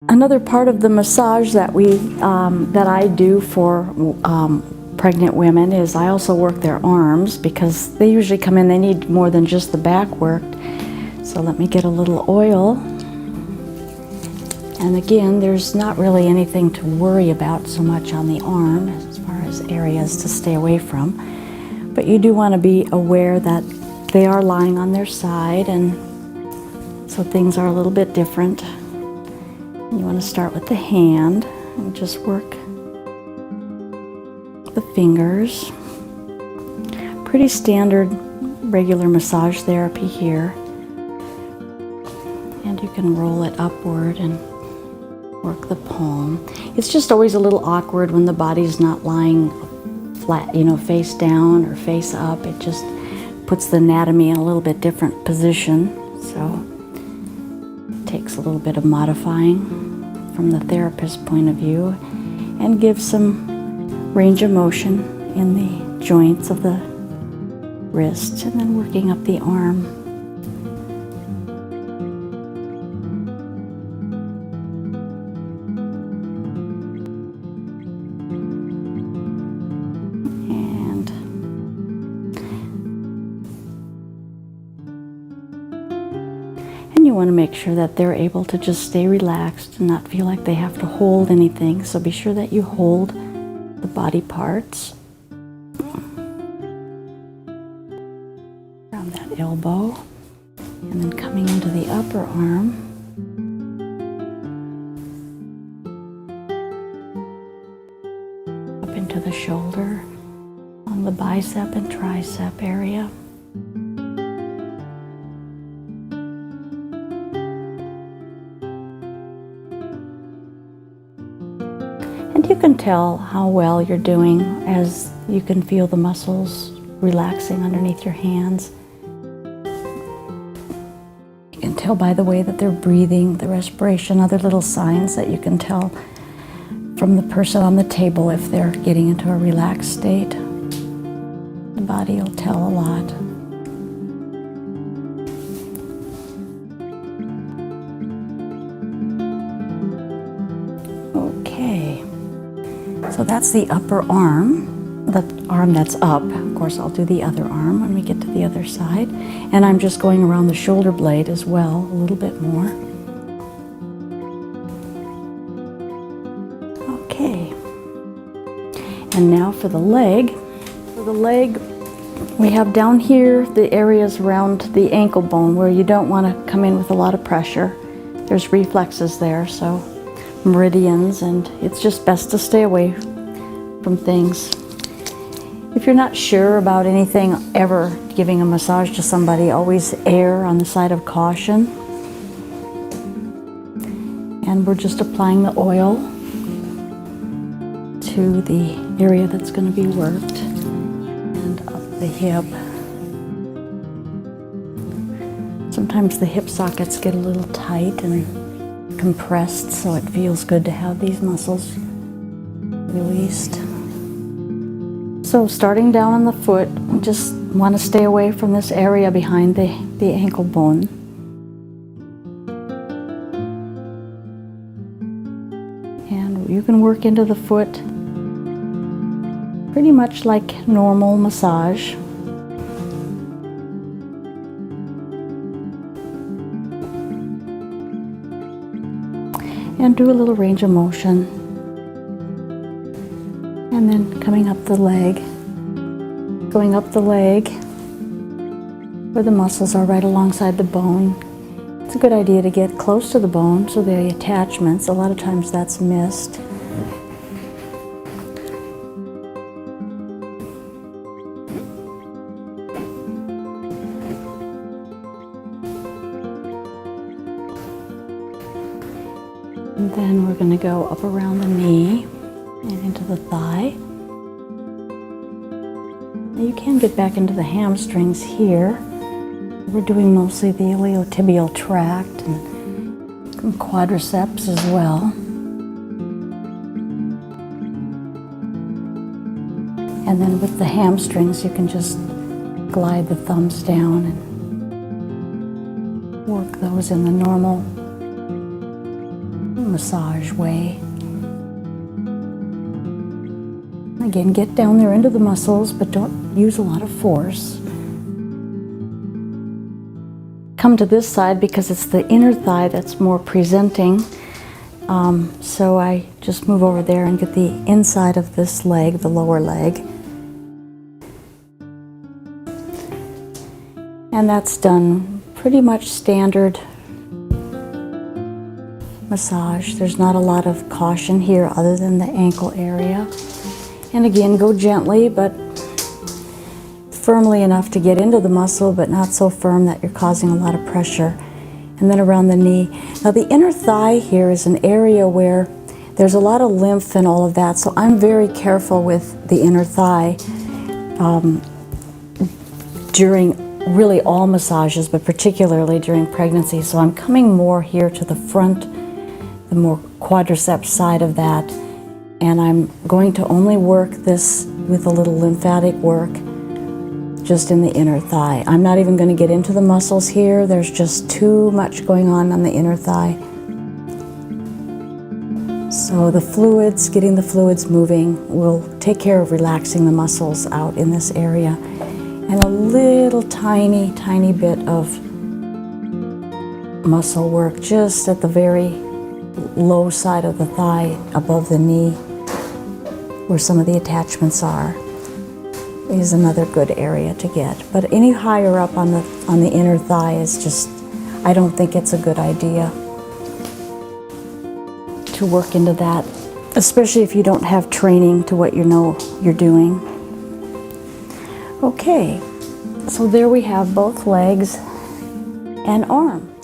Another part of the massage that I do for pregnant women is I also work their arms, because they usually come in, they need more than just the back worked. So let me get a little oil. And again, there's not really anything to worry about so much on the arm as far as areas to stay away from. But you do want to be aware that they are lying on their side, and so things are a little bit different. You want to start with the hand and just work the fingers. Pretty standard regular massage therapy here. And you can roll it upward and work the palm. It's just always a little awkward when the body's not lying flat, face down or face up. It just puts the anatomy in a little bit different position. So it takes a little bit of modifying from the therapist's point of view, and gives some range of motion in the joints of the wrist, and then working up the arm. And you want to make sure that they're able to just stay relaxed and not feel like they have to hold anything. So be sure that you hold the body parts around that elbow, and then coming into the upper arm. Up into the shoulder, on the bicep and tricep area. And you can tell how well you're doing as you can feel the muscles relaxing underneath your hands. You can tell by the way that they're breathing, the respiration, other little signs that you can tell from the person on the table if they're getting into a relaxed state. The body will tell a lot. Okay. So that's the upper arm, the arm that's up. Of course, I'll do the other arm when we get to the other side. And I'm just going around the shoulder blade as well, a little bit more. Okay. And now for the leg. For the leg, we have down here the areas around the ankle bone where you don't want to come in with a lot of pressure. There's reflexes there, so meridians, and it's just best to stay away from things. If you're not sure about anything, ever giving a massage to somebody, always err on the side of caution. And we're just applying the oil to the area that's going to be worked, and up the hip. Sometimes the hip sockets get a little tight and compressed, so it feels good to have these muscles released. So starting down on the foot, we just want to stay away from this area behind the ankle bone. And you can work into the foot pretty much like normal massage. And do a little range of motion. And then coming up the leg, going up the leg where the muscles are right alongside the bone. It's a good idea to get close to the bone so the attachments, a lot of times that's missed. And then we're going to go up around the knee and into the thigh. Now you can get back into the hamstrings here. We're doing mostly the iliotibial tract and quadriceps as well. And then with the hamstrings, you can just glide the thumbs down and work those in the normal massage way. Again, get down there into the muscles, but don't use a lot of force. Come to this side because it's the inner thigh that's more presenting. So I just move over there and get the inside of this leg, the lower leg. And that's done pretty much standard massage. There's not a lot of caution here other than the ankle area. And again, go gently, but firmly enough to get into the muscle, but not so firm that you're causing a lot of pressure. And then around the knee. Now the inner thigh here is an area where there's a lot of lymph and all of that, so I'm very careful with the inner thigh during really all massages, but particularly during pregnancy. So I'm coming more here to the front, the more quadriceps side of that, and I'm going to only work this with a little lymphatic work just in the inner thigh. I'm not even going to get into the muscles here. There's just too much going on the inner thigh. So the fluids, getting the fluids moving, will take care of relaxing the muscles out in this area. And a little tiny, tiny bit of muscle work just at the very low side of the thigh, above the knee, where some of the attachments are, is another good area to get. But any higher up on the inner thigh is just, I don't think it's a good idea to work into that, especially if you don't have training to what you know you're doing. Okay, so there we have both legs and arm.